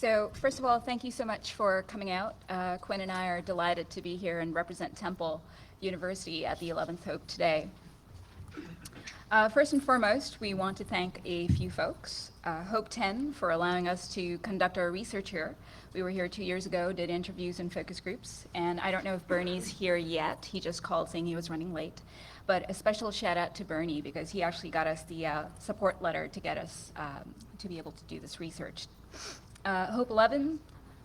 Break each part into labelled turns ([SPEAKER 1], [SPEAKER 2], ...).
[SPEAKER 1] So first of all, thank you so much for coming out. Quinn and I are delighted to be here and represent Temple University at the 11th HOPE today. First and foremost, we want to thank a few folks. Hope 10 for allowing us to conduct our research here. We were here 2 years ago, did interviews and focus groups, and I don't know if Bernie's here yet. He just called saying he was running late. But a special shout out to Bernie because he actually got us the support letter to get us to be able to do this research. Hope 11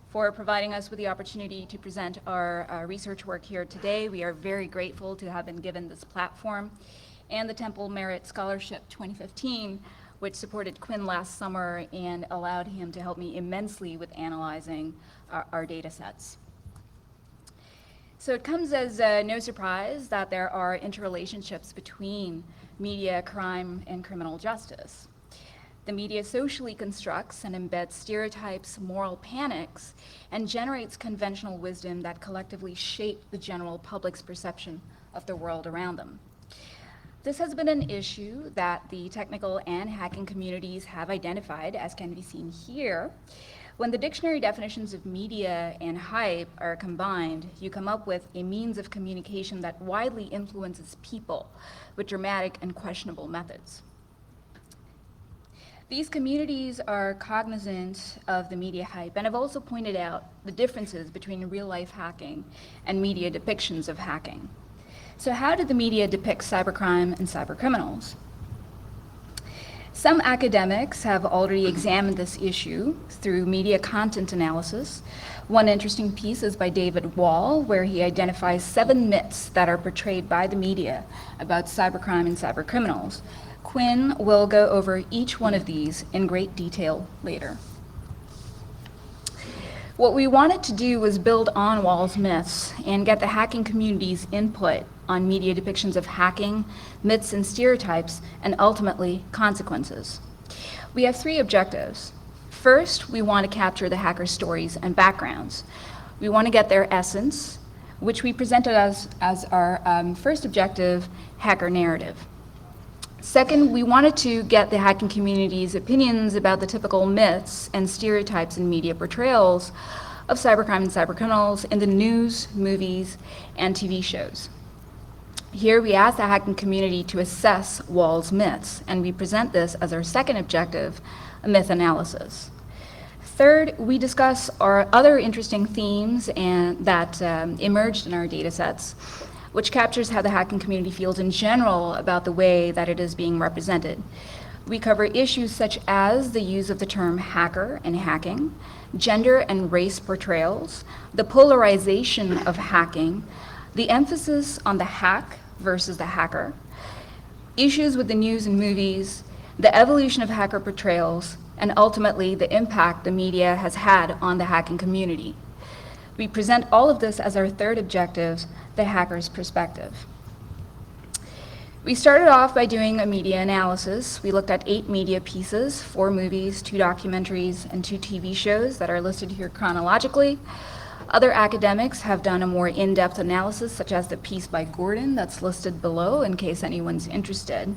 [SPEAKER 1] for providing us with the opportunity to present our research work here today. We are very grateful to have been given this platform, and the Temple Merit Scholarship 2015, which supported Quinn last summer and allowed him to help me immensely with analyzing our data sets. So it comes as no surprise that there are interrelationships between media, crime, and criminal justice. The media socially constructs and embeds stereotypes, moral panics, and generates conventional wisdom that collectively shape the general public's perception of the world around them. This has been an issue that the technical and hacking communities have identified, as can be seen here. When the dictionary definitions of media and hype are combined, you come up with a means of communication that widely influences people with dramatic and questionable methods. These communities are cognizant of the media hype and have also pointed out the differences between real-life hacking and media depictions of hacking. So how did the media depict cybercrime and cybercriminals? Some academics have already examined this issue through media content analysis. One interesting piece is by David Wall, where he identifies 7 myths that are portrayed by the media about cybercrime and cybercriminals. Quinn will go over each one of these in great detail later. What we wanted to do was build on Wall's myths and get the hacking community's input on media depictions of hacking, myths and stereotypes, and ultimately consequences. We have 3 objectives. First, we want to capture the hackers' stories and backgrounds. We want to get their essence, which we presented as our first objective, hacker narrative. Second, we wanted to get the hacking community's opinions about the typical myths and stereotypes in media portrayals of cybercrime and cybercriminals in the news, movies, and TV shows. Here we ask the hacking community to assess Wall's myths, and we present this as our second objective, a myth analysis. Third, we discuss our other interesting themes that emerged in our data sets, which captures how the hacking community feels in general about the way that it is being represented. We cover issues such as the use of the term hacker and hacking, gender and race portrayals, the polarization of hacking, the emphasis on the hack versus the hacker, issues with the news and movies, the evolution of hacker portrayals, and ultimately the impact the media has had on the hacking community. We present all of this as our third objective, the hacker's perspective. We started off by doing a media analysis. We looked at 8 media pieces, 4 movies, 2 documentaries, and 2 TV shows that are listed here chronologically. Other academics have done a more in-depth analysis, such as the piece by Gordon that's listed below in case anyone's interested.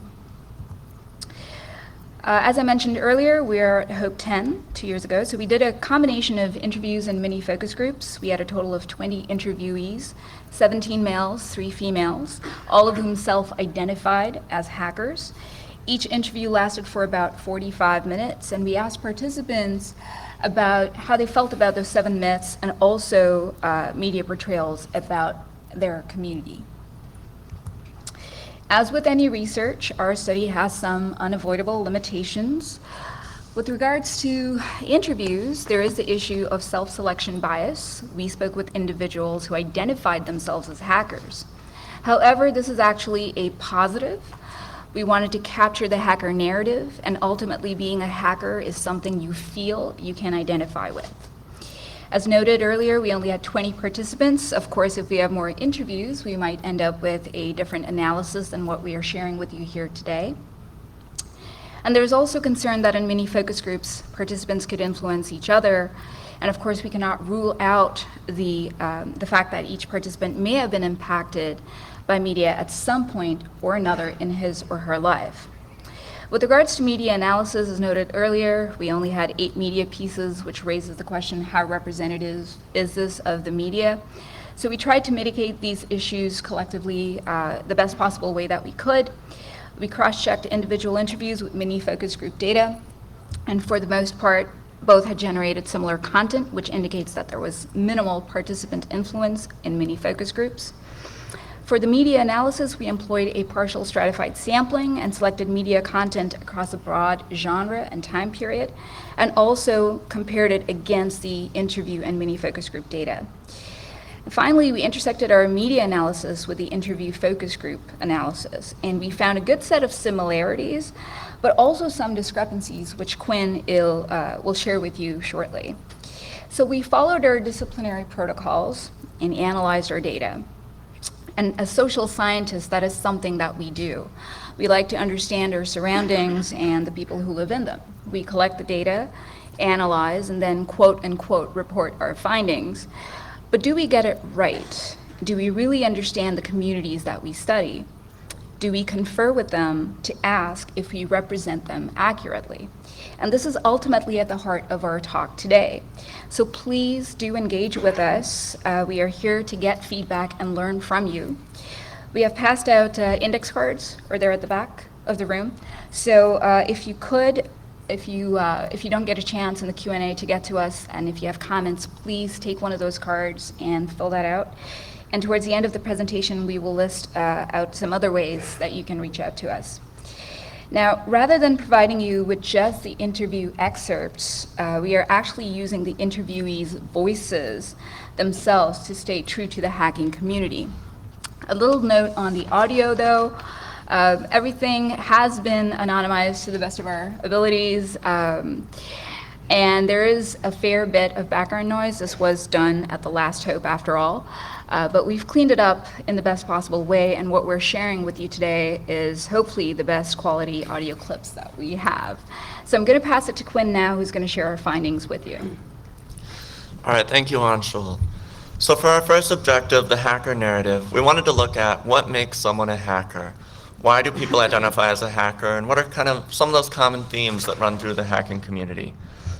[SPEAKER 1] As I mentioned earlier, we are at Hope 10 2 years ago, so we did a combination of interviews and mini focus groups. We had a total of 20 interviewees, 17 males, 3 females, all of whom self-identified as hackers. Each interview lasted for about 45 minutes, and we asked participants about how they felt about those 7 myths and also media portrayals about their community. As with any research, our study has some unavoidable limitations. With regards to interviews, there is the issue of self-selection bias. We spoke with individuals who identified themselves as hackers. However, this is actually a positive. We wanted to capture the hacker narrative, and ultimately being a hacker is something you feel you can identify with. As noted earlier, we only had 20 participants. Of course, if we have more interviews, we might end up with a different analysis than what we are sharing with you here today. And there's also concern that in many focus groups, participants could influence each other. And of course, we cannot rule out the fact that each participant may have been impacted by media at some point or another in his or her life. With regards to media analysis, as noted earlier, we only had 8 media pieces, which raises the question, how representative is this of the media? So we tried to mitigate these issues collectively the best possible way that we could. We cross-checked individual interviews with mini focus group data, and for the most part, both had generated similar content, which indicates that there was minimal participant influence in mini focus groups. For the media analysis, we employed a partial stratified sampling and selected media content across a broad genre and time period, and also compared it against the interview and mini focus group data. And finally, we intersected our media analysis with the interview focus group analysis, and we found a good set of similarities, but also some discrepancies, which Quinn will share with you shortly. So we followed our disciplinary protocols and analyzed our data. And as social scientists, that is something that we do. We like to understand our surroundings and the people who live in them. We collect the data, analyze, and then quote unquote report our findings. But do we get it right? Do we really understand the communities that we study? Do we confer with them to ask if we represent them accurately? And this is ultimately at the heart of our talk today. So please do engage with us. We are here to get feedback and learn from you. We have passed out index cards, or they're at the back of the room. So if you don't get a chance in the Q&A to get to us, and if you have comments, please take one of those cards and fill that out. And towards the end of the presentation, we will list out some other ways that you can reach out to us. Now, rather than providing you with just the interview excerpts, we are actually using the interviewees' voices themselves to stay true to the hacking community. A little note on the audio, though. Everything has been anonymized to the best of our abilities, and there is a fair bit of background noise. This was done at the Last Hope, after all. But we've cleaned it up in the best possible way, and what we're sharing with you today is hopefully the best quality audio clips that we have. So I'm going to pass it to Quinn now, who's going to share our findings with you.
[SPEAKER 2] All right, thank you, Anshul. So for our first objective, the hacker narrative, we wanted to look at what makes someone a hacker. Why do people identify as a hacker, and what are kind of some of those common themes that run through the hacking community?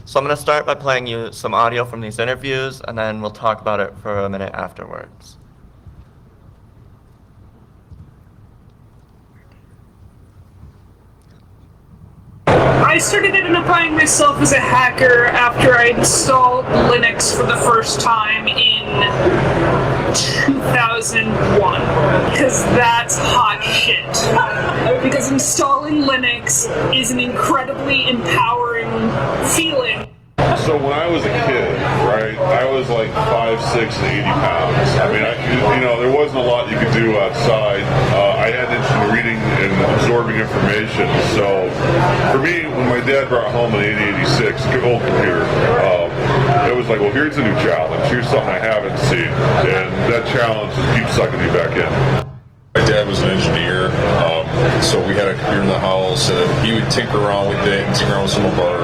[SPEAKER 2] So I'm going to start by playing you some audio from these interviews, and then we'll talk about it for a minute afterwards.
[SPEAKER 3] I started identifying myself as a hacker after I installed Linux for the first time in 2001, because that's hot shit. Because installing Linux is an incredibly empowering feeling.
[SPEAKER 4] So when I was a kid, right, I was like 5'6" and 80 pounds. I mean, there wasn't a lot you could do outside. I had interest in reading and absorbing information. So for me, when my dad brought home an 8086, an old computer, it was like, well, here's a new challenge. Here's something I haven't seen. And that challenge just keeps sucking me back in.
[SPEAKER 5] My dad was an engineer, so we had a computer in the house, and he would tinker around with it and tinker around with some of our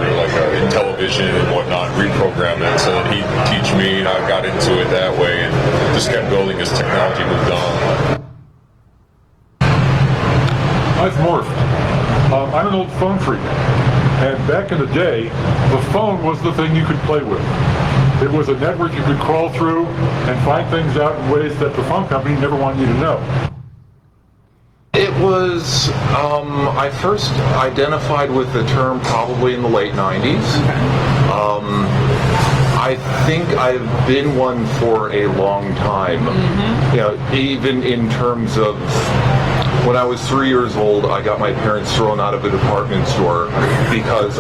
[SPEAKER 5] Intellivision and whatnot, reprogram it, so that he'd teach me, and I got into it that way, and just kept building as technology moved on.
[SPEAKER 6] I've morphed. I'm an old phone freak, and back in the day, the phone was the thing you could play with. It was a network you could crawl through and find things out in ways that the phone company never wanted you to know.
[SPEAKER 7] It was, I first identified with the term probably in the late 90s. I think I've been one for a long time. Even in terms of when I was 3 years old, I got my parents thrown out of a department store because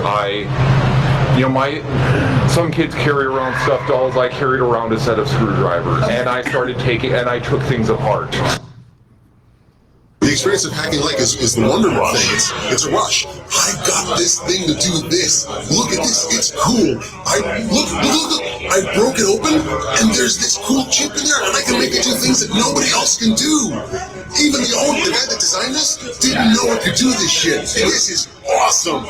[SPEAKER 7] some kids carry around stuffed dolls. I carried around a set of screwdrivers, and I took things apart.
[SPEAKER 8] The experience of hacking like is the wonderful thing. It's a rush. I got this thing to do this. Look at this. It's cool. Look. I broke it open, and there's this cool chip in there, and I can make it do things that nobody else can do. Even the guy that designed this didn't know it could do this shit. And this is awesome.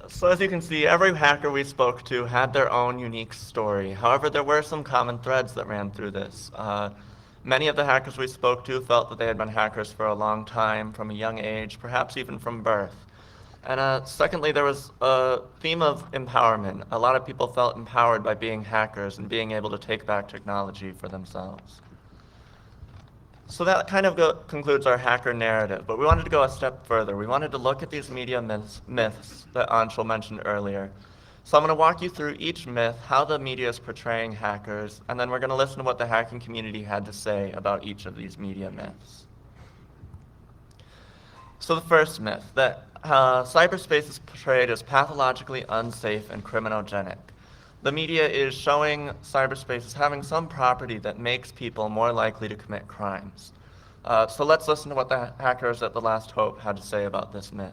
[SPEAKER 2] So as you can see, every hacker we spoke to had their own unique story. However, there were some common threads that ran through this. Many of the hackers we spoke to felt that they had been hackers for a long time, from a young age, perhaps even from birth. And secondly, there was a theme of empowerment. A lot of people felt empowered by being hackers and being able to take back technology for themselves. So that kind of concludes our hacker narrative, but we wanted to go a step further. We wanted to look at these media myths that Anshul mentioned earlier. So I'm going to walk you through each myth, how the media is portraying hackers, and then we're going to listen to what the hacking community had to say about each of these media myths. So the first myth, that cyberspace is portrayed as pathologically unsafe and criminogenic. The media is showing cyberspace as having some property that makes people more likely to commit crimes. So let's listen to what the hackers at the Last Hope had to say about this myth.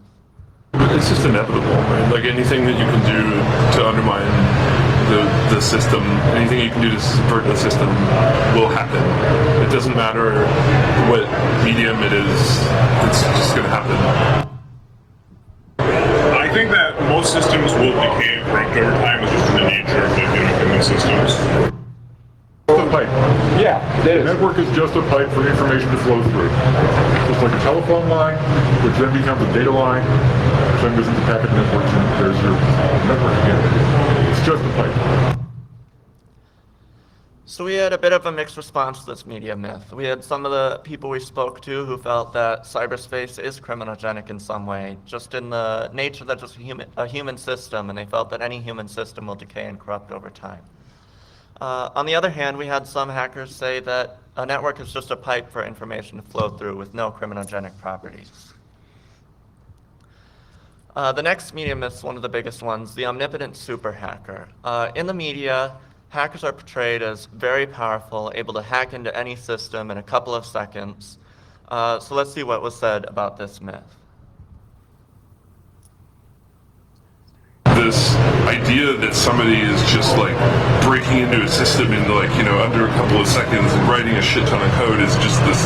[SPEAKER 9] It's just inevitable, right? Like anything that you can do to undermine the system, anything you can do to subvert the system will happen. It doesn't matter what medium it is, it's just going to happen.
[SPEAKER 10] I think that most systems will decay and corrupt over time. It's just in the nature of human systems.
[SPEAKER 6] The pipe.
[SPEAKER 11] Yeah, it is.
[SPEAKER 6] The network is just a pipe for information to flow through. Just like a telephone line, which then becomes a data line, which then goes into packet networks, and there's your network again. It's just a pipe.
[SPEAKER 2] So we had a bit of a mixed response to this media myth. We had some of the people we spoke to who felt that cyberspace is criminogenic in some way, just in the nature that it's a human system, and they felt that any human system will decay and corrupt over time. On the other hand, we had some hackers say that a network is just a pipe for information to flow through with no criminogenic properties. The next media myth is one of the biggest ones, the omnipotent super hacker. In the media, hackers are portrayed as very powerful, able to hack into any system in a couple of seconds. So let's see what was said about this myth.
[SPEAKER 10] This idea that somebody is just like breaking into a system in like, under a couple of seconds and writing a shit ton of code is just this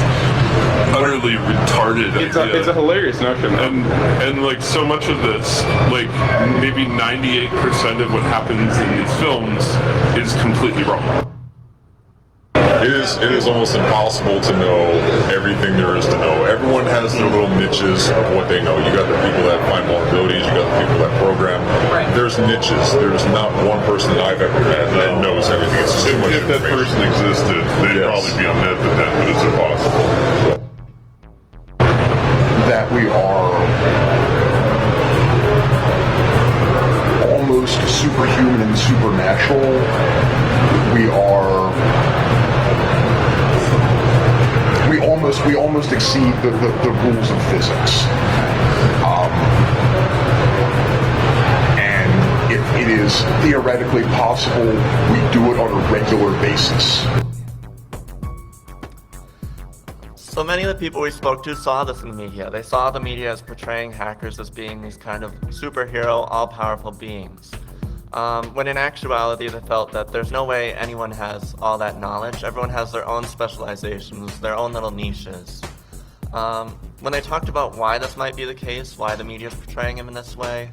[SPEAKER 10] utterly retarded idea.
[SPEAKER 11] It's a hilarious notion.
[SPEAKER 10] And like so much of this, like maybe 98% of what happens in these films is completely wrong.
[SPEAKER 5] It is almost impossible to know everything there is to know. Everyone has their little niches of what they know. You got the people that find vulnerabilities, you got the people that program.
[SPEAKER 3] Right.
[SPEAKER 5] There's niches. There's not one person that I've ever met that knows everything. It's just too much
[SPEAKER 10] If that person existed, they'd probably be omnipotent, but it's impossible.
[SPEAKER 11] That we are almost superhuman and supernatural. We almost exceed the rules of physics. And if it is theoretically possible, we do it on a regular basis.
[SPEAKER 2] So many of the people we spoke to saw this in the media. They saw the media as portraying hackers as being these kind of superhero, all-powerful beings. When in actuality, they felt that there's no way anyone has all that knowledge. Everyone has their own specializations, their own little niches. When they talked about why this might be the case, why the media is portraying him in this way,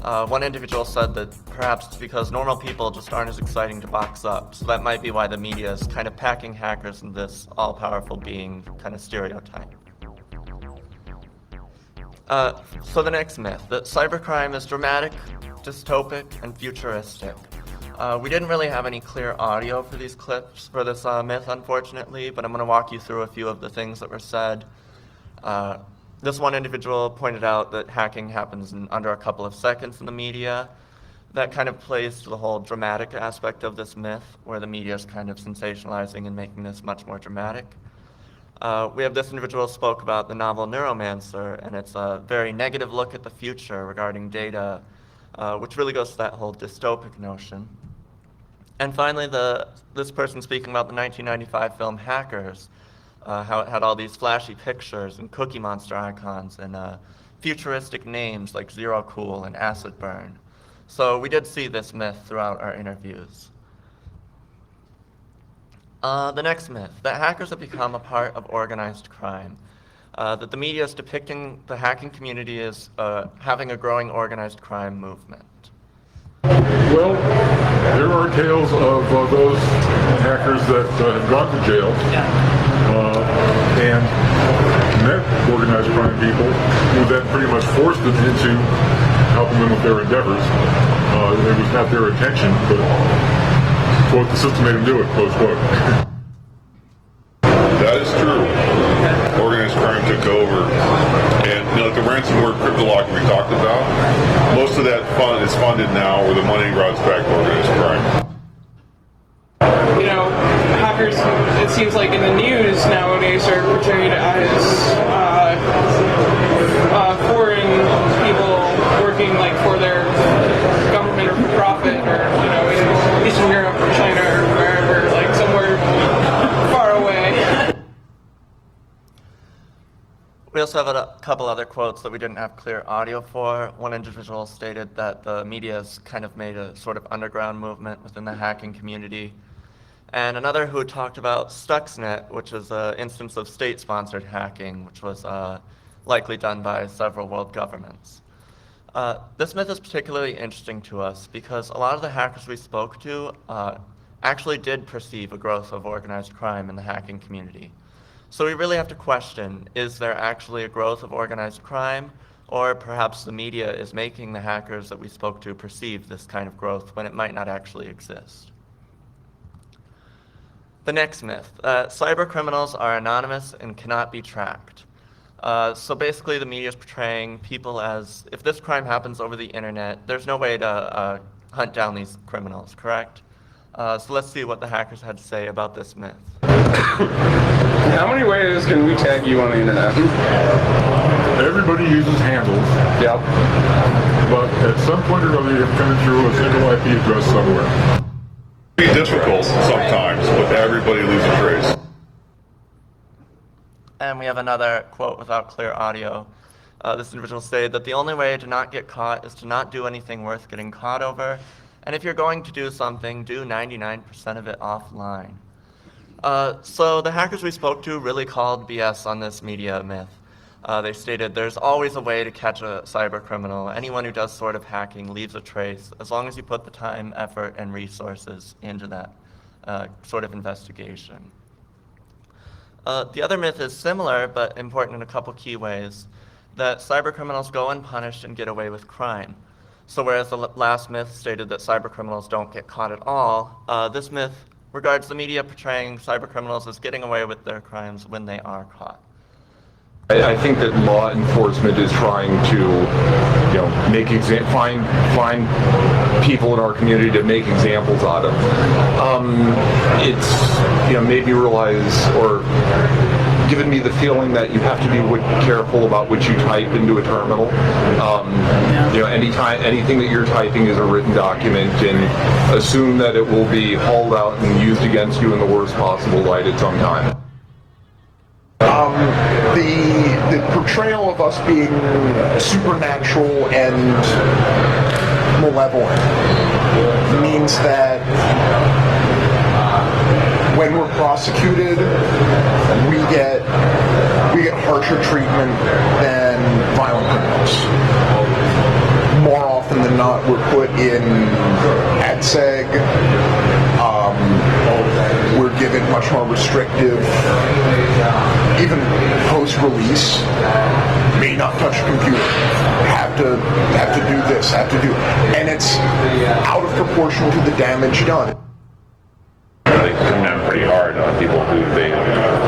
[SPEAKER 2] one individual said that perhaps it's because normal people just aren't as exciting to box up. So that might be why the media is kind of packing hackers in this all-powerful being kind of stereotype. So the next myth, that cybercrime is dramatic, dystopic, and futuristic. We didn't really have any clear audio for these clips, for this myth, unfortunately, but I'm going to walk you through a few of the things that were said. This one individual pointed out that hacking happens in under a couple of seconds in the media. That kind of plays to the whole dramatic aspect of this myth, where the media is kind of sensationalizing and making this much more dramatic. We have this individual spoke about the novel Neuromancer, and it's a very negative look at the future regarding data, which really goes to that whole dystopic notion. And finally, this person speaking about the 1995 film Hackers, how it had all these flashy pictures and Cookie Monster icons and futuristic names like Zero Cool and Acid Burn. So we did see this myth throughout our interviews. The next myth, that hackers have become a part of organized crime. That the media is depicting the hacking community as having a growing organized crime movement.
[SPEAKER 6] Well, there are tales of those hackers that have gone to jail and met organized crime people who then pretty much forced them into helping them with their endeavors. It was not their intention, but, quote, the system made them do it, close quote.
[SPEAKER 4] That is true. Organized crime took over, and the ransomware crypto lock we talked about, most of that fund is funded now, where the money routes back to organized crime.
[SPEAKER 3] Hackers, it seems like in the news nowadays, are portrayed as foreign people working like for their government or for profit, or in Eastern Europe or China or wherever, like somewhere far away.
[SPEAKER 2] We also have a couple other quotes that we didn't have clear audio for. One individual stated that the media has kind of made a sort of underground movement within the hacking community. And another who talked about Stuxnet, which is an instance of state-sponsored hacking, which was likely done by several world governments. This myth is particularly interesting to us because a lot of the hackers we spoke to actually did perceive a growth of organized crime in the hacking community. So we really have to question, is there actually a growth of organized crime, or perhaps the media is making the hackers that we spoke to perceive this kind of growth when it might not actually exist? The next myth, cybercriminals are anonymous and cannot be tracked. So basically the media is portraying people as, if this crime happens over the internet, there's no way to hunt down these criminals, correct? So let's see what the hackers had to say about this myth.
[SPEAKER 12] How many ways can we tag you on the internet?
[SPEAKER 6] Everybody uses handles.
[SPEAKER 12] Yep.
[SPEAKER 6] But at some point or other, you're coming through a single IP address somewhere.
[SPEAKER 4] It's difficult sometimes, but everybody leaves a trace.
[SPEAKER 2] And we have another quote without clear audio. This individual stated that the only way to not get caught is to not do anything worth getting caught over. And if you're going to do something, do 99% of it offline. So the hackers we spoke to really called BS on this media myth. They stated there's always a way to catch a cyber criminal. Anyone who does sort of hacking leaves a trace, as long as you put the time, effort, and resources into that sort of investigation. The other myth is similar, but important in a couple key ways, that cyber criminals go unpunished and get away with crime. So whereas the last myth stated that cyber criminals don't get caught at all, this myth regards the media portraying cyber criminals as getting away with their crimes when they are caught.
[SPEAKER 7] I think that law enforcement is trying to, make find people in our community to make examples out of. It's made me realize, or given me the feeling that you have to be careful about what you type into a terminal. Anything that you're typing is a written document, and assume that it will be hauled out and used against you in the worst possible light at some time.
[SPEAKER 11] The portrayal of us being supernatural and malevolent means that when we're prosecuted, we get harsher treatment than violent criminals. More often than not, we're put in ADSEG. We're given much more restrictive, even post-release, may not touch a computer, have to do this, and it's out of proportion to the damage done.
[SPEAKER 13] They come down pretty hard on people who they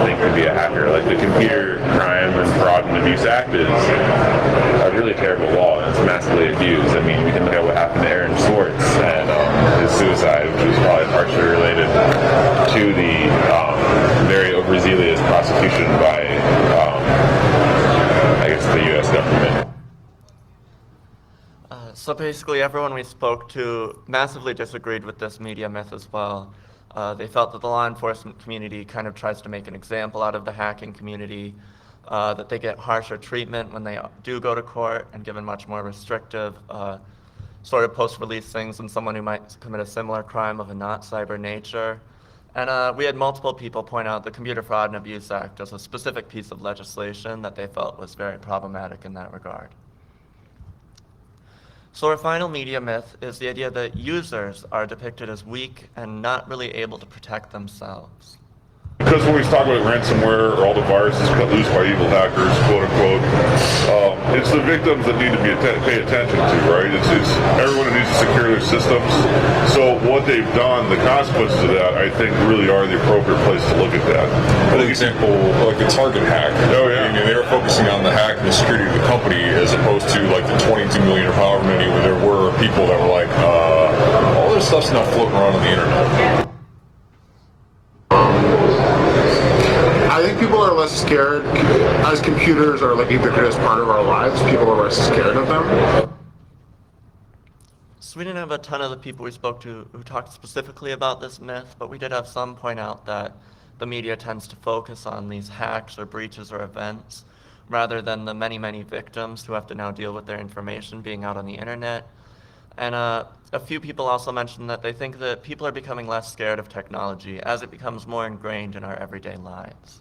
[SPEAKER 13] think could be a hacker. Like the Computer Crime and Fraud and Abuse Act is a really terrible law, and it's massively abused. I mean, we can look at what happened to Aaron Swartz and his suicide, which was probably partially related to the very overzealous prosecution by, I guess, the U.S. government.
[SPEAKER 2] So basically everyone we spoke to massively disagreed with this media myth as well. They felt that the law enforcement community kind of tries to make an example out of the hacking community, that they get harsher treatment when they do go to court and given much more restrictive sort of post-release things than someone who might commit a similar crime of a not cyber nature. And we had multiple people point out the Computer Fraud and Abuse Act as a specific piece of legislation that they felt was very problematic in that regard. So our final media myth is the idea that users are depicted as weak and not really able to protect themselves.
[SPEAKER 4] Because when we talk about ransomware or all the viruses cut loose by evil hackers, quote unquote, it's the victims that need to be pay attention to, right? It's everyone who needs to secure their systems. So what they've done, the consequences of that, I think, really are the appropriate place to look at that.
[SPEAKER 5] For example, like the Target hack.
[SPEAKER 4] Oh yeah.
[SPEAKER 5] I mean, they were focusing on the hack and the security of the company as opposed to like the 22 million or however many where there were people that were like, all this stuff's not floating around on the internet.
[SPEAKER 11] I think people are less scared as computers are like ubiquitous part of our lives. People are less scared of them.
[SPEAKER 2] So we didn't have a ton of the people we spoke to who talked specifically about this myth, but we did have some point out that the media tends to focus on these hacks or breaches or events rather than the many, many victims who have to now deal with their information being out on the internet. And a few people also mentioned that they think that people are becoming less scared of technology as it becomes more ingrained in our everyday lives.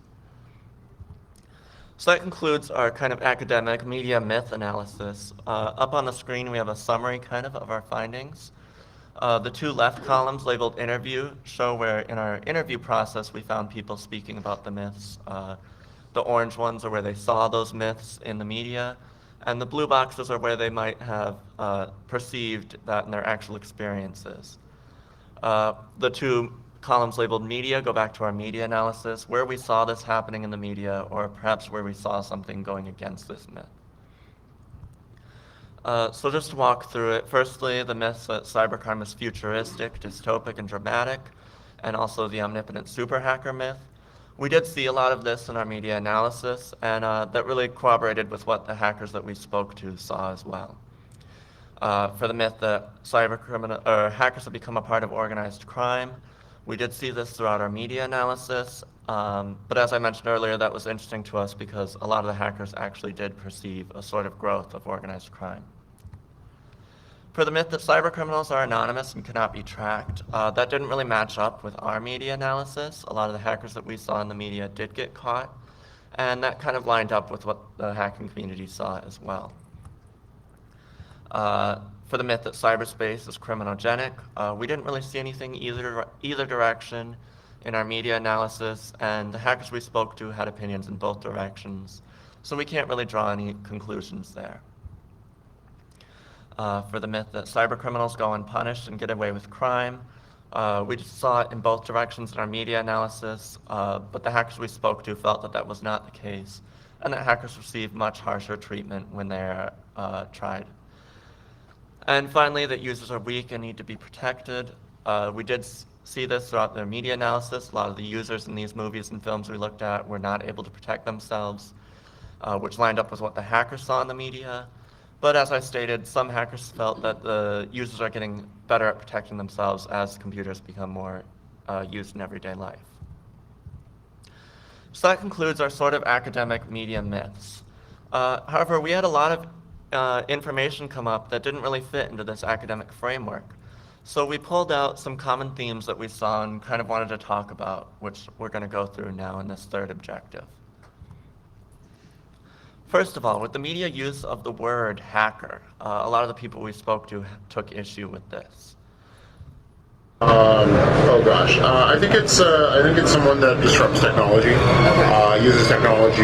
[SPEAKER 2] So that concludes our kind of academic media myth analysis. Up on the screen we have a summary kind of our findings. The two left columns labeled interview show where in our interview process we found people speaking about the myths. The orange ones are where they saw those myths in the media, and the blue boxes are where they might have perceived that in their actual experiences. The two columns labeled media go back to our media analysis, where we saw this happening in the media, or perhaps where we saw something going against this myth. So just to walk through it, firstly, the myth that cybercrime is futuristic, dystopic, and dramatic, and also the omnipotent super hacker myth. We did see a lot of this in our media analysis, and that really corroborated with what the hackers that we spoke to saw as well. For the myth that hackers have become a part of organized crime, we did see this throughout our media analysis, but as I mentioned earlier, that was interesting to us because a lot of the hackers actually did perceive a sort of growth of organized crime. For the myth that cybercriminals are anonymous and cannot be tracked, that didn't really match up with our media analysis. A lot of the hackers that we saw in the media did get caught, and that kind of lined up with what the hacking community saw as well. For the myth that cyberspace is criminogenic, we didn't really see anything either direction in our media analysis, and the hackers we spoke to had opinions in both directions, so we can't really draw any conclusions there. For the myth that cybercriminals go unpunished and get away with crime, we just saw it in both directions in our media analysis, but the hackers we spoke to felt that that was not the case, and that hackers receive much harsher treatment when they're tried. And finally, that users are weak and need to be protected. We did see this throughout the media analysis. A lot of the users in these movies and films we looked at were not able to protect themselves, which lined up with what the hackers saw in the media. But as I stated, some hackers felt that the users are getting better at protecting themselves as computers become more used in everyday life. So that concludes our sort of academic media myths. However, we had a lot of information come up that didn't really fit into this academic framework. So we pulled out some common themes that we saw and kind of wanted to talk about, which we're going to go through now in this third objective. First of all, with the media use of the word hacker, a lot of the people we spoke to took issue with this.
[SPEAKER 11] I think it's someone that disrupts technology, uses technology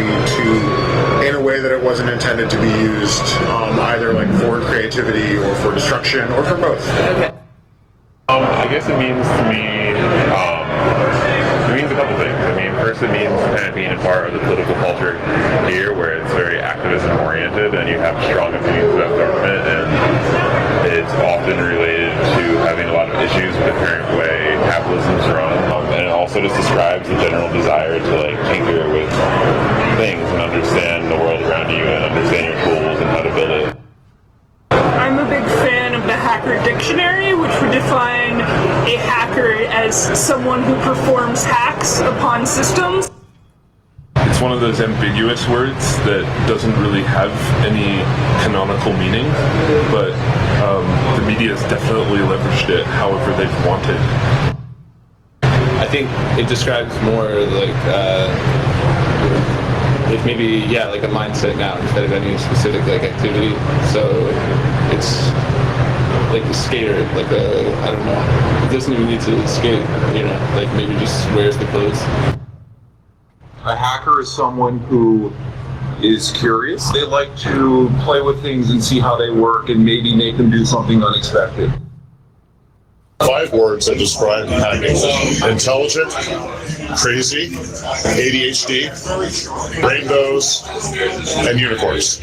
[SPEAKER 11] in a way that it wasn't intended to be used, either like for creativity or for destruction or for both.
[SPEAKER 13] Okay. I guess it means to me, it means a couple things. I mean, first it means kind of being a part of the political culture here, where it's very activism oriented, and you have strong opinions about government, and it's often related to having a lot of issues with the current way capitalism's run, and it also just describes the general desire to like tinker with things and understand the world around you and understand your tools and how to build it.
[SPEAKER 3] I'm a big fan of the Hacker Dictionary, which would define a hacker as someone who performs hacks upon systems.
[SPEAKER 9] It's one of those ambiguous words that doesn't really have any canonical meaning, but the media has definitely leveraged it however they've wanted.
[SPEAKER 12] I think it describes more like maybe like a mindset now instead of any specific like activity. So it's like a skater, like I don't know, doesn't even need to skate, like maybe just wears the clothes.
[SPEAKER 7] A hacker is someone who is curious. They like to play with things and see how they work and maybe make them do something unexpected.
[SPEAKER 14] 5 words that describe hacking: intelligent, crazy, ADHD, rainbows, and unicorns.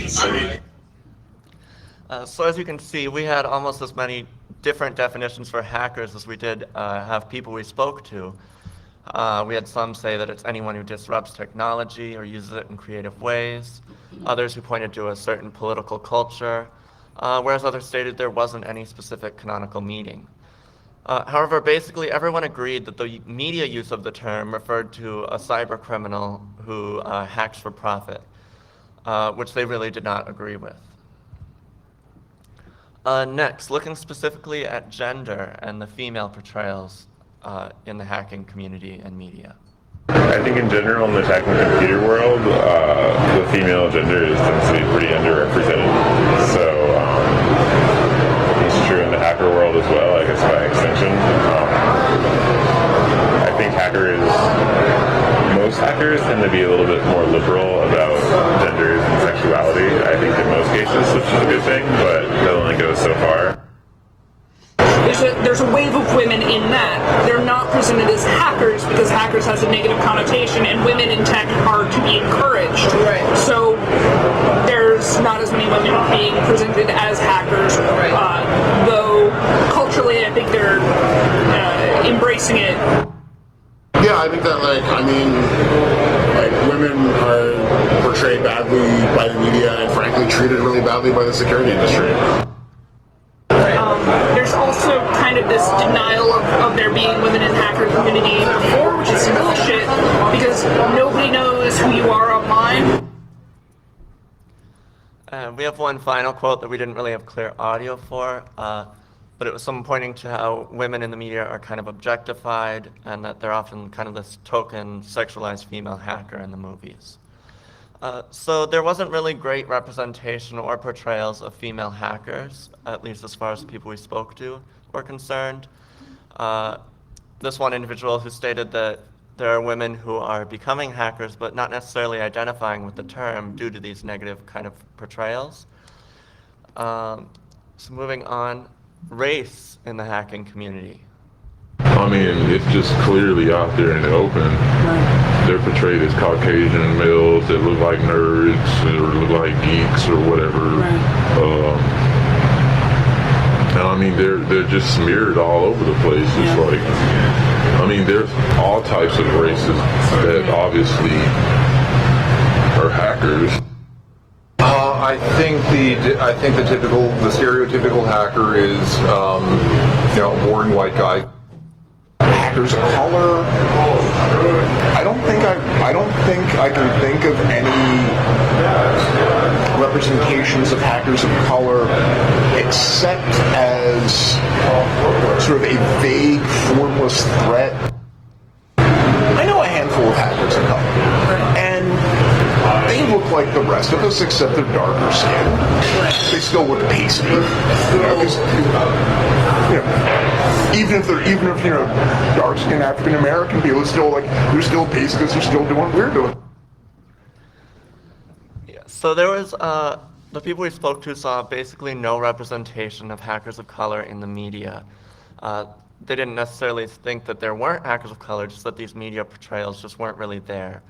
[SPEAKER 2] So as you can see, we had almost as many different definitions for hackers as we did have people we spoke to. We had some say that it's anyone who disrupts technology or uses it in creative ways, others who pointed to a certain political culture, whereas others stated there wasn't any specific canonical meaning. However, basically everyone agreed that the media use of the term referred to a cybercriminal who hacks for profit, which they really did not agree with. Next, looking specifically at gender and the female portrayals in the hacking community and media.
[SPEAKER 13] I think in general in the tech and computer world, the female gender tends to be pretty underrepresented. So it's true in the hacker world as well, I guess by extension. I think most hackers tend to be a little bit more liberal about genders and sexuality, I think in most cases, which is a good thing, but that only goes so far.
[SPEAKER 3] There's a wave of women in that. They're not presented as hackers because hackers has a negative connotation, and women in tech are to be encouraged. Right. So there's not as many women being presented as hackers, though culturally I think they're embracing it.
[SPEAKER 14] Yeah, I think that women are portrayed badly by the media and frankly treated really badly by the security industry.
[SPEAKER 3] There's also kind of this denial of there being women in the hacker community before, which is bullshit, because nobody knows who you are online.
[SPEAKER 2] We have one final quote that we didn't really have clear audio for, but it was someone pointing to how women in the media are kind of objectified and that they're often kind of this token sexualized female hacker in the movies. So there wasn't really great representation or portrayals of female hackers, at least as far as the people we spoke to were concerned. This one individual who stated that there are women who are becoming hackers but not necessarily identifying with the term due to these negative kind of portrayals. So moving on, race in the hacking community.
[SPEAKER 6] I mean, it's just clearly out there in the open. They're portrayed as Caucasian males that look like nerds or look like geeks or whatever. And I mean, they're just smeared all over the place. It's like, I mean, there's all types of races that obviously are hackers.
[SPEAKER 7] I think the stereotypical hacker is, a boring white guy.
[SPEAKER 11] Hackers of color. I don't think I can think of any representations of hackers of color except as sort of a vague, formless threat. I know a handful of hackers of color, and they look like the rest of us except they're darker skinned. They still look pasty. Even if they're dark-skinned African American people, they're still pasty because they're still doing what we're doing.
[SPEAKER 2] Yeah, so there was the people we spoke to saw basically no representation of hackers of color in the media. They didn't necessarily think that there weren't hackers of color, just that these media portrayals just weren't really there.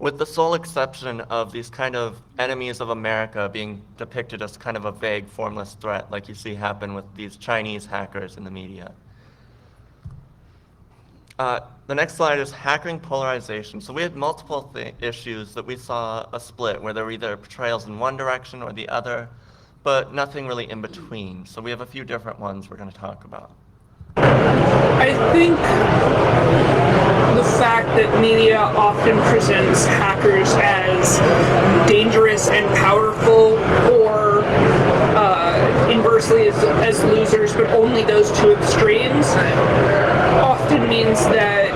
[SPEAKER 2] With the sole exception of these kind of enemies of America being depicted as kind of a vague, formless threat, like you see happen with these Chinese hackers in the media. The next slide is hacking polarization. So we had multiple issues that we saw a split, where there were either portrayals in one direction or the other, but nothing really in between. So we have a few different ones we're going to talk about.
[SPEAKER 3] I think the fact that media often presents hackers as dangerous and powerful, or inversely as losers, but only those two extremes, often means that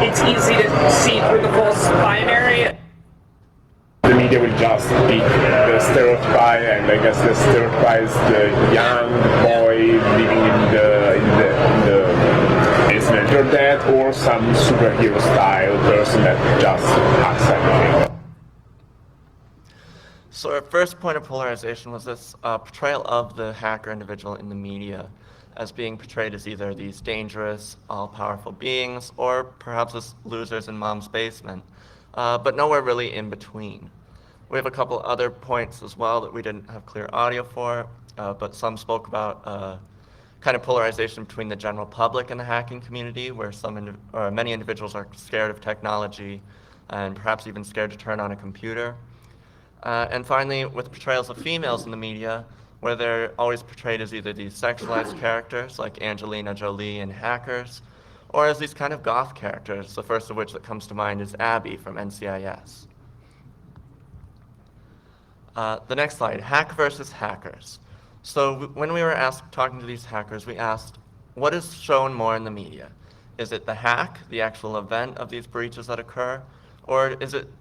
[SPEAKER 3] it's easy to see through the false binary.
[SPEAKER 13] The
[SPEAKER 15] media will just pick the stereotype, and I guess the stereotype is the young boy living in the basement or that, or some superhero style person that just hacks everything.
[SPEAKER 2] So our first point of polarization was this portrayal of the hacker individual in the media as being portrayed as either these dangerous, all-powerful beings, or perhaps as losers in mom's basement, but nowhere really in between. We have a couple other points as well that we didn't have clear audio for, but some spoke about kind of polarization between the general public and the hacking community, where many individuals are scared of technology and perhaps even scared to turn on a computer. And finally, with portrayals of females in the media, where they're always portrayed as either these sexualized characters like Angelina Jolie in Hackers, or as these kind of goth characters, the first of which that comes to mind is Abby from NCIS. The next slide, hack versus hackers. So when we were talking to these hackers, we asked, what is shown more in the media? Is it the hack, the actual event of these breaches that occur, or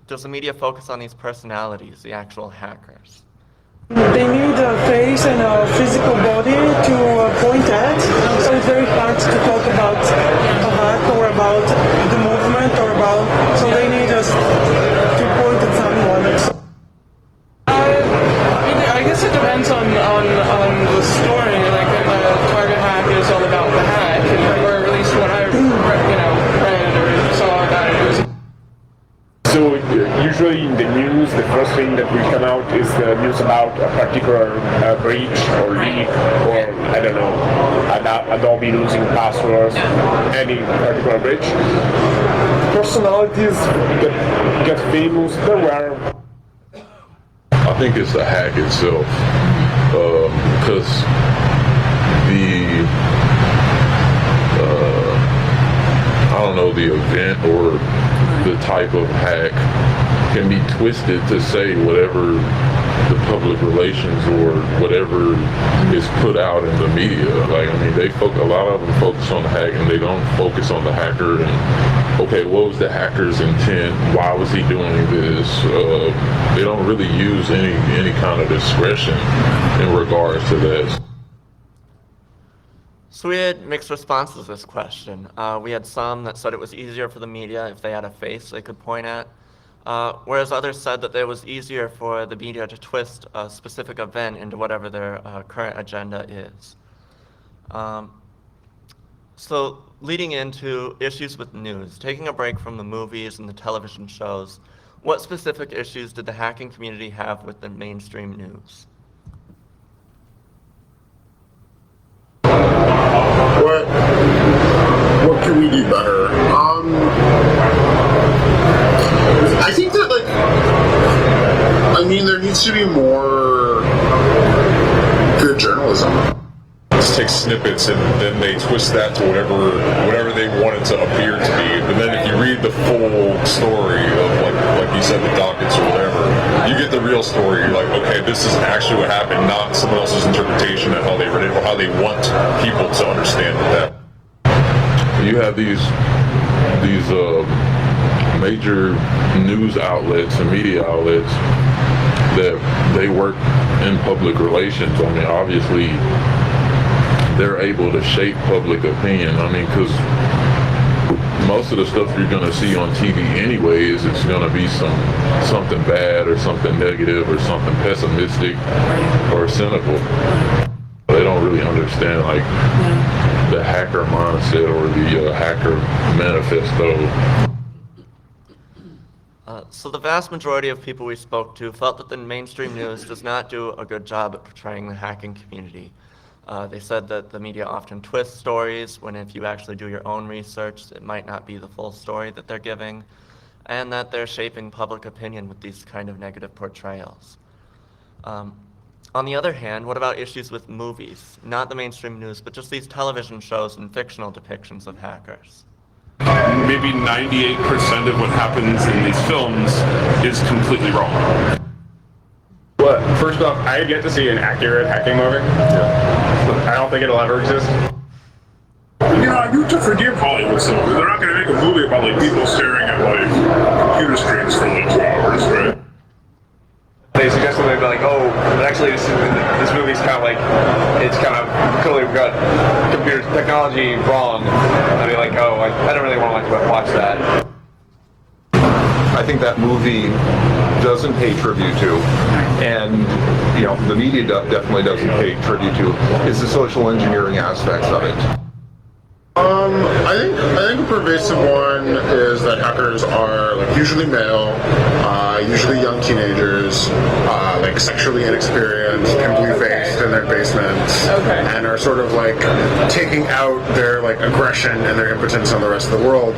[SPEAKER 2] does the media focus on these personalities, the actual hackers?
[SPEAKER 16] They need a face and a physical body to point at, so it's very hard to talk about a hack or about the movement or about, so they need us to point at someone.
[SPEAKER 3] I guess it depends on the story, like the target hack is all about the hack, or at least what I read or saw about it was.
[SPEAKER 15] So usually in the news, the first thing that will come out is the news about a particular breach or leak, or I don't know, Adobe losing passwords, any particular breach. Personalities that get famous, there were.
[SPEAKER 5] I think it's the hack itself, because I don't know, the event or the type of hack can be twisted to say whatever the public relations or whatever is put out in the media. Like, I mean, a lot of them focus on the hack and they don't focus on the hacker and, okay, what was the hacker's intent? Why was he doing this? They don't really use any kind of discretion in regards to that.
[SPEAKER 2] So we had mixed responses to this question. We had some that said it was easier for the media if they had a face they could point at, whereas others said that it was easier for the media to twist a specific event into whatever their current agenda is. So leading into issues with news, taking a break from the movies and the television shows, what specific issues did the hacking community have with the mainstream news?
[SPEAKER 14] What can we do better? I think that, there needs to be more good journalism.
[SPEAKER 5] Just take snippets and then they twist that to whatever they want it to appear to be. But then if you read the full story of like you said, the dockets or whatever, you get the real story. You're like, okay, this is actually what happened, not someone else's interpretation of how they read it or how they want people to understand that. You have these major news outlets and media outlets that they work in public relations. I mean, obviously, they're able to shape public opinion. I mean, because most of the stuff you're going to see on TV anyways, it's going to be something bad or something negative or something pessimistic or cynical. They don't really understand the hacker mindset or the hacker manifesto.
[SPEAKER 2] So the vast majority of people we spoke to felt that the mainstream news does not do a good job at portraying the hacking community. They said that the media often twists stories when if you actually do your own research, it might not be the full story that they're giving, and that they're shaping public opinion with these kind of negative portrayals. On the other hand, what about issues with movies? Not the mainstream news, but just these television shows and fictional depictions of hackers.
[SPEAKER 9] Maybe 98% of what happens in these films is completely wrong.
[SPEAKER 15] Well, first off, I get to see an accurate hacking movie. I don't think it'll ever exist.
[SPEAKER 10] I do to forgive Hollywood stuff. They're not going to make a movie about people staring at computer screens for 2 hours, right?
[SPEAKER 15] actually this movie's kind of like, it's kind of clearly got computer technology wrong. I'd be like, oh, I don't really want to watch that.
[SPEAKER 7] I think that movie doesn't pay tribute to, and the media definitely doesn't pay tribute to, is the social engineering aspects of it.
[SPEAKER 14] I think a pervasive one is that hackers are like usually male, usually young teenagers, like sexually inexperienced, pimply faced in their basements, and are sort of like taking out their like aggression and their impotence on the rest of the world.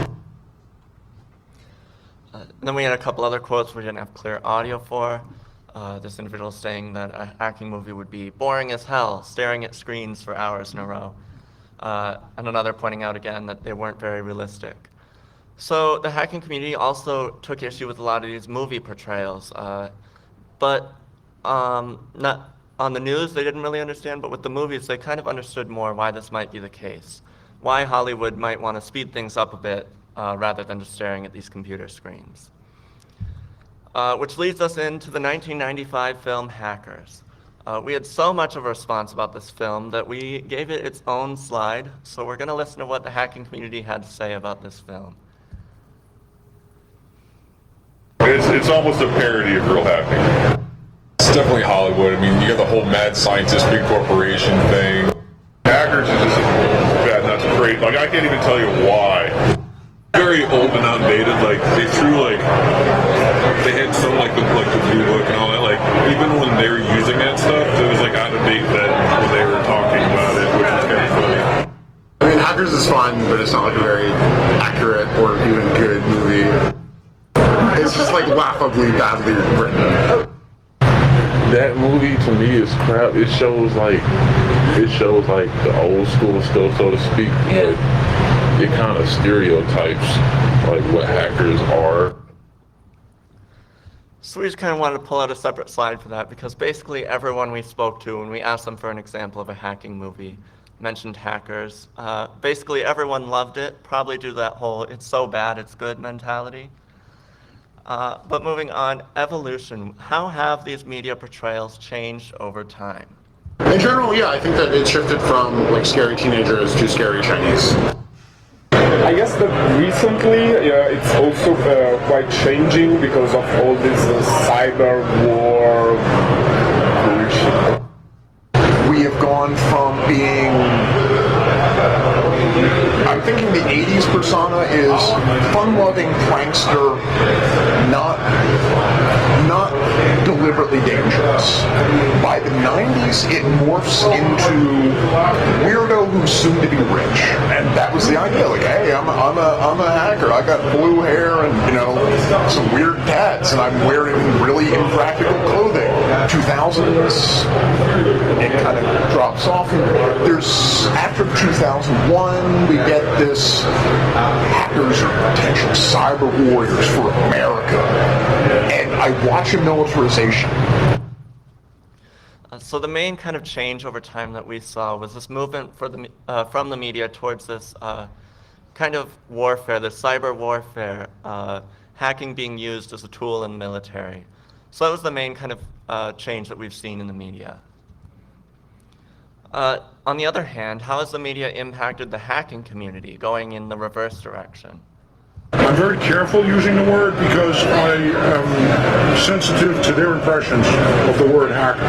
[SPEAKER 2] Then we had a couple other quotes we didn't have clear audio for. This individual saying that a hacking movie would be boring as hell, staring at screens for hours in a row. And another pointing out again that they weren't very realistic. So the hacking community also took issue with a lot of these movie portrayals, but not on the news they didn't really understand, but with the movies they kind of understood more why this might be the case, why Hollywood might want to speed things up a bit rather than just staring at these computer screens. Which leads us into the 1995 film Hackers. We had so much of a response about this film that we gave it its own slide, so we're going to listen to what the hacking community had to say about this film.
[SPEAKER 4] It's almost a parody of real hacking.
[SPEAKER 5] It's definitely Hollywood. I mean, you got the whole mad scientist, big corporation thing.
[SPEAKER 4] Hackers is just bad nuts crazy. Like, I can't even tell you why.
[SPEAKER 10] Very old and outdated. Like they threw they had some like the blue book and all that. Like even when they were using that stuff, it was like out of date then when they were talking about it, which is kind of funny.
[SPEAKER 14] I mean, Hackers is fun, but it's not like a very accurate or even good movie. It's just like laughably badly written.
[SPEAKER 17] That movie to me is crap. It shows like the old school stuff, so to speak. But it kind of stereotypes like what hackers are.
[SPEAKER 2] So we just kind of wanted to pull out a separate slide for that because basically everyone we spoke to when we asked them for an example of a hacking movie mentioned Hackers. Basically everyone loved it, probably due to that whole it's so bad it's good mentality. But moving on, evolution. How have these media portrayals changed over time?
[SPEAKER 14] In general, yeah, I think that it shifted from like scary teenagers to scary Chinese.
[SPEAKER 15] I guess that recently it's also quite changing because of all this cyber war bullshit.
[SPEAKER 11] We have gone from being, I'm thinking the 80s persona is fun-loving prankster, not deliberately dangerous. By the 90s, it morphs into weirdo who's soon to be rich, and that was the idea. Like, hey, I'm a hacker. I got blue hair and some weird tats, and I'm wearing really impractical clothing. 2000s, it kind of drops off. There's after 2001, we get this hackers are potential cyber warriors for America, and I watch a militarization.
[SPEAKER 2] So the main kind of change over time that we saw was this movement from the media towards this kind of warfare, this cyber warfare, hacking being used as a tool in the military. So that was the main kind of change that we've seen in the media. On the other hand, how has the media impacted the hacking community going in the reverse direction?
[SPEAKER 6] I'm very careful using the word because I am sensitive to their impressions of the word hacker.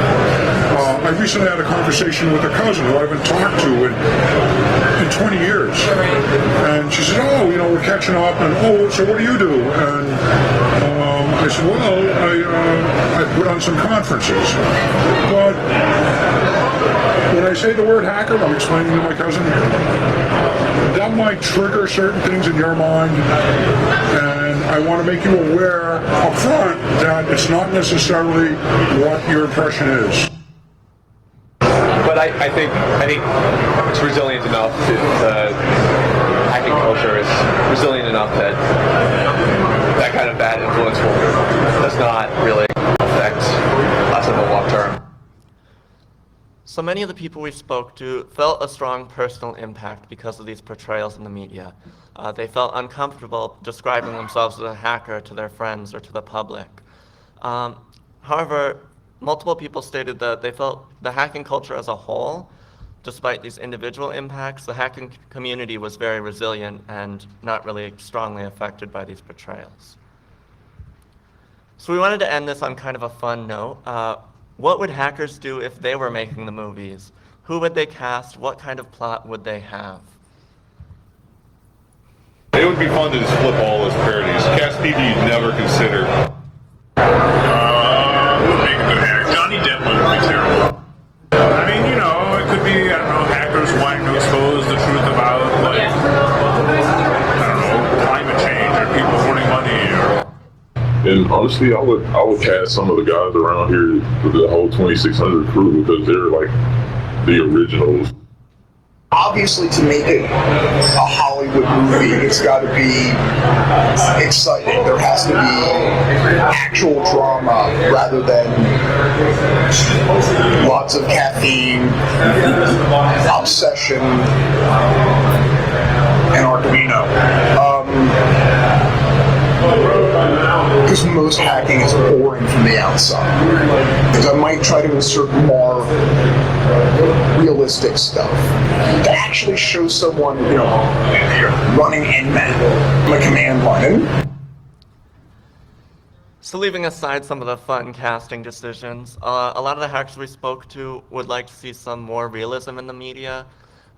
[SPEAKER 6] I recently had a conversation with a cousin who I haven't talked to in 20 years. And she said, oh, we're catching up, and oh, so what do you do? And I said, well, I put on some conferences. But when I say the word hacker, I'm explaining to my cousin, that might trigger certain things in your mind, and I want to make you aware up front that it's not necessarily what your impression is.
[SPEAKER 15] But I think it's resilient enough. Hacking culture is resilient enough that that kind of bad influence does not really affect us in the long term.
[SPEAKER 2] So many of the people we spoke to felt a strong personal impact because of these portrayals in the media. They felt uncomfortable describing themselves as a hacker to their friends or to the public. However, multiple people stated that they felt the hacking culture as a whole, despite these individual impacts, the hacking community was very resilient and not really strongly affected by these betrayals. So we wanted to end this on kind of a fun note. What would hackers do if they were making the movies? Who would they cast? What kind of plot would they have?
[SPEAKER 4] It would be fun to just flip all those parodies. Cast people you'd never consider.
[SPEAKER 5] Who would make a good hacker? Johnny Depp would be terrible. I mean, you know, it could be, I don't know, hackers wanting to expose the truth about, like, I don't know, climate change or people hoarding money or...
[SPEAKER 17] And honestly, I would cast some of the guys around here, the whole 2600 crew, because they're like the originals.
[SPEAKER 11] Obviously, to make it a Hollywood movie, it's got to be exciting. There has to be actual drama rather than lots of caffeine, obsession, and Arduino. Because most hacking is boring from the outside. Because I might try to insert more realistic stuff to actually show someone, you know, running Nmap on a command line.
[SPEAKER 2] So leaving aside some of the fun casting decisions, a lot of the hackers we spoke to would like to see some more realism in the media.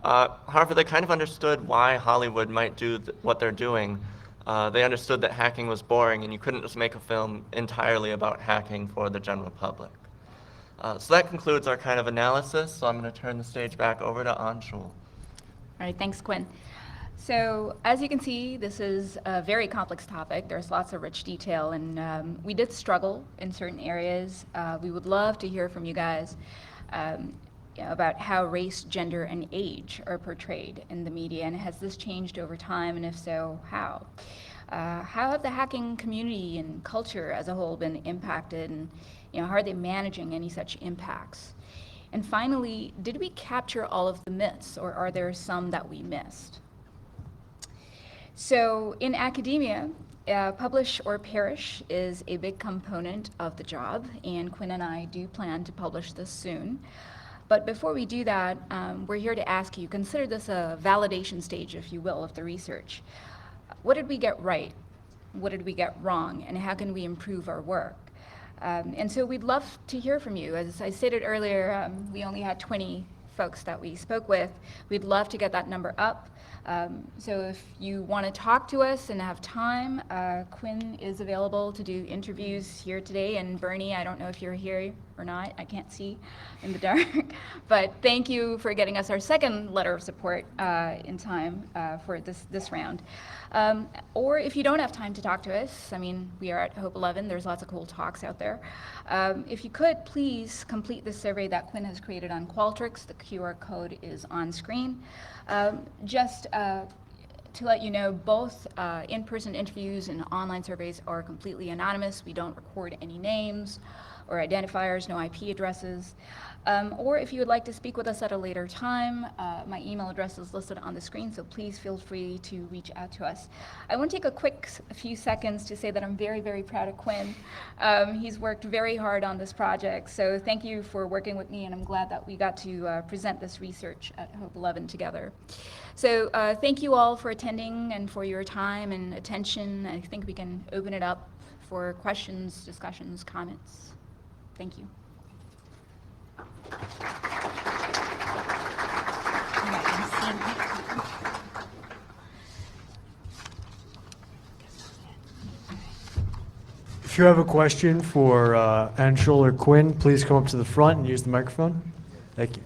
[SPEAKER 2] However, they kind of understood why Hollywood might do what they're doing. They understood that hacking was boring and you couldn't just make a film entirely about hacking for the general public. So that concludes our kind of analysis, so I'm going to turn the stage back over to Anshul.
[SPEAKER 1] All right, thanks, Quinn. So as you can see, this is a very complex topic. There's lots of rich detail, and we did struggle in certain areas. We would love to hear from you guys about how race, gender, and age are portrayed in the media, and has this changed over time, and if so, how? How have the hacking community and culture as a whole been impacted, and how are they managing any such impacts? And finally, did we capture all of the myths, or are there some that we missed? So in academia, publish or perish is a big component of the job, and Quinn and I do plan to publish this soon. But before we do that, we're here to ask you, consider this a validation stage, if you will, of the research. What did we get right? What did we get wrong? And how can we improve our work? And so we'd love to hear from you. As I stated earlier, we only had 20 folks that we spoke with. We'd love to get that number up. So if you want to talk to us and have time, Quinn is available to do interviews here today. And Bernie, I don't know if you're here or not. I can't see in the dark. But thank you for getting us our second letter of support in time for this round. Or if you don't have time to talk to us, I mean, we are at Hope 11. There's lots of cool talks out there. If you could, please complete the survey that Quinn has created on Qualtrics. The QR code is on screen. Just to let you know, both in-person interviews and online surveys are completely anonymous. We don't record any names or identifiers, no IP addresses. Or if you would like to speak with us at a later time, my email address is listed on the screen, so please feel free to reach out to us. I want to take a few seconds to say that I'm very, very proud of Quinn. He's worked very hard on this project, so thank you for working with me, and I'm glad that we got to present this research at Hope 11 together. So thank you all for attending and for your time and attention. I think we can open it up for questions, discussions, comments. Thank you.
[SPEAKER 18] If you have a question for Anshul or Quinn, please come up to the front and use the microphone. Thank you.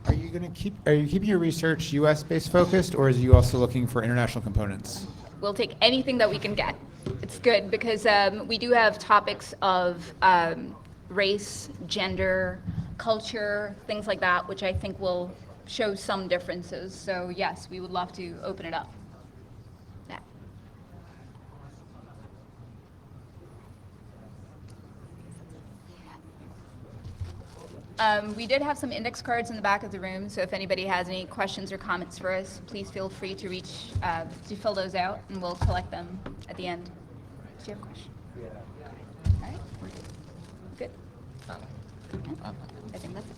[SPEAKER 19] Are you keeping your research U.S.-based focused, or is you also looking for international components?
[SPEAKER 1] We'll take anything that we can get. It's good because we do have topics of race, gender, culture, things like that, which I think will show some differences. So yes, we would love to open it up. We did have some index cards in the back of the room, so if anybody has any questions or comments for us, please feel free to fill those out, and we'll collect them at the end. Do you have a question? Yeah. All right, we're good. Good. All right. Thank you. If you have a question for Anshul or Quinn, please come up to the front and use the microphone. Thank you. I think that's it.